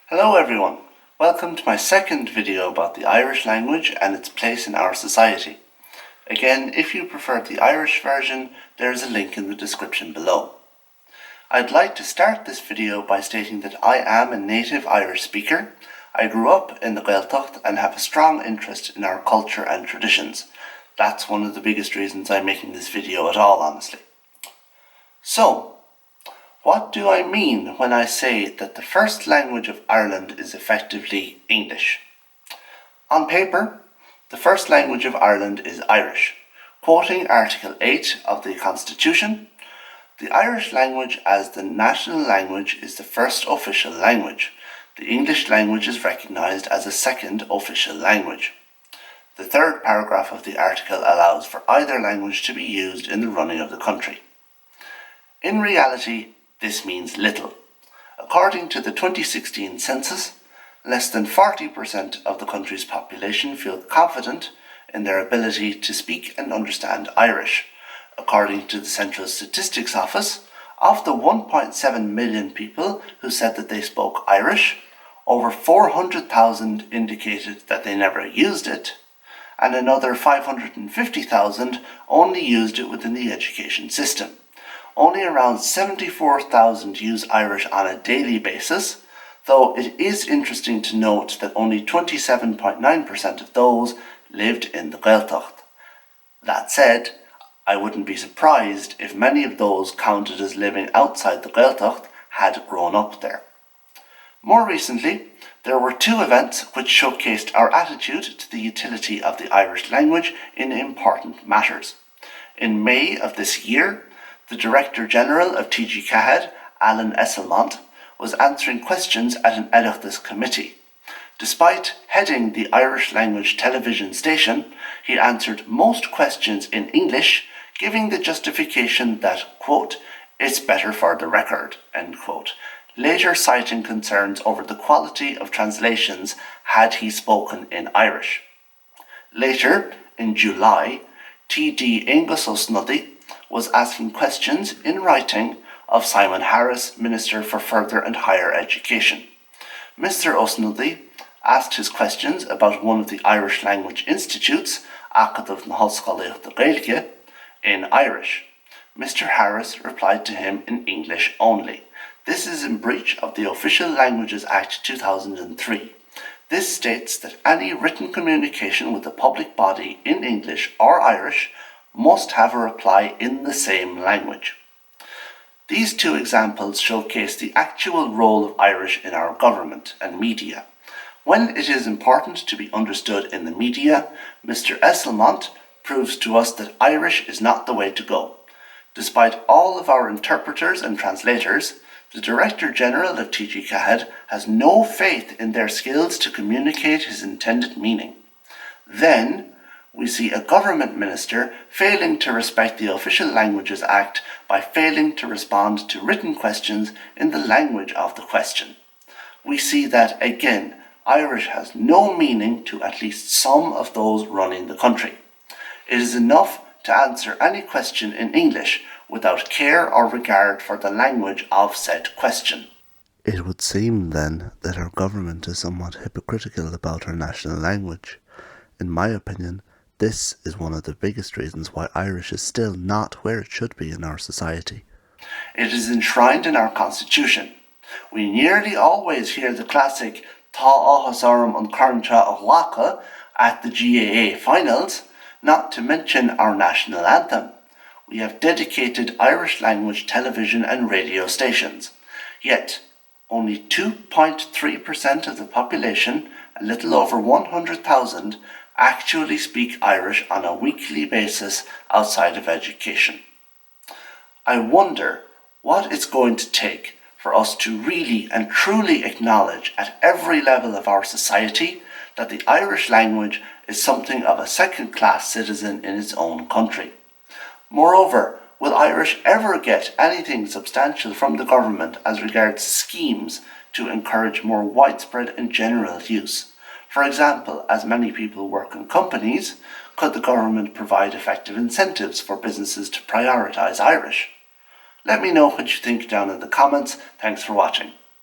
Hello everyone, welcome to my second video about the Irish language and its place in our society. Again, if you prefer the Irish version, there is a link in the description below. I'd like to start this video by stating that I am a native Irish speaker. I grew up in the Gaeltacht and have a strong interest in our culture and traditions. That's one of the biggest reasons I'm making this video at all, honestly. So, what do I mean when I say that the first language of Ireland is effectively English? On paper, the first language of Ireland is Irish. Quoting Article 8 of the Constitution, the Irish language as the national language is the first official language. The English language is recognised as a second official language. The third paragraph of the article allows for either language to be used in the running of the country. In reality, this means little. According to the 2016 census, less than 40% of the country's population feel confident in their ability to speak and understand Irish. According to the Central Statistics Office, of the 1.7 million people who said that they spoke Irish, over 400,000 indicated that they never used it, and another 550,000 only used it within the education system. Only around 74,000 use Irish on a daily basis, though it is interesting to note that only 27.9% of those lived in the Gaeltacht. That said, I wouldn't be surprised if many of those counted as living outside the Gaeltacht had grown up there. More recently, there were two events which showcased our attitude to the utility of the Irish language in important matters. In May of this year, the Director General of TG Ceathair, Alan Esselmont, was answering questions at an Oireachtas committee. Despite heading the Irish language television station, he answered most questions in English, giving the justification that, quote, "it's better for the record," end quote, later citing concerns over the quality of translations had he spoken in Irish. Later, in July, TD Angus O'Snuddy was asking questions in writing of Simon Harris, Minister for Further and Higher Education. Mr. O'Snuddy asked his questions about one of the Irish language institutes, Acadamh na Hoscoileachta na Gaeilge, in Irish. Mr. Harris replied to him in English only. This is in breach of the Official Languages Act 2003. This states that any written communication with a public body in English or Irish must have a reply in the same language. These two examples showcase the actual role of Irish in our government and media. When it is important to be understood in the media, Mr. Esselmont proves to us that Irish is not the way to go. Despite all of our interpreters and translators, the Director General of TG Ceathair has no faith in their skills to communicate his intended meaning. Then, we see a government minister failing to respect the Official Languages Act by failing to respond to written questions in the language of the question. We see that, again, Irish has no meaning to at least some of those running the country. It is enough to answer any question in English without care or regard for the language of said question. It would seem, then, that our government is somewhat hypocritical about our national language. In my opinion, this is one of the biggest reasons why Irish is still not where it should be in our society. It is enshrined in our constitution. We nearly always hear the classic Tá áthas orm an Carnta of Waka at the GAA finals, not to mention our national anthem. We have dedicated Irish language television and radio stations. Yet, only 2.3% of the population, a little over 100,000, actually speak Irish on a weekly basis outside of education. I wonder what it's going to take for us to really and truly acknowledge at every level of our society that the Irish language is something of a second-class citizen in its own country. Moreover, will Irish ever get anything substantial from the government as regards schemes to encourage more widespread and general use? For example, as many people work in companies, could the government provide effective incentives for businesses to prioritise Irish? Let me know what you think down in the comments. Thanks for watching.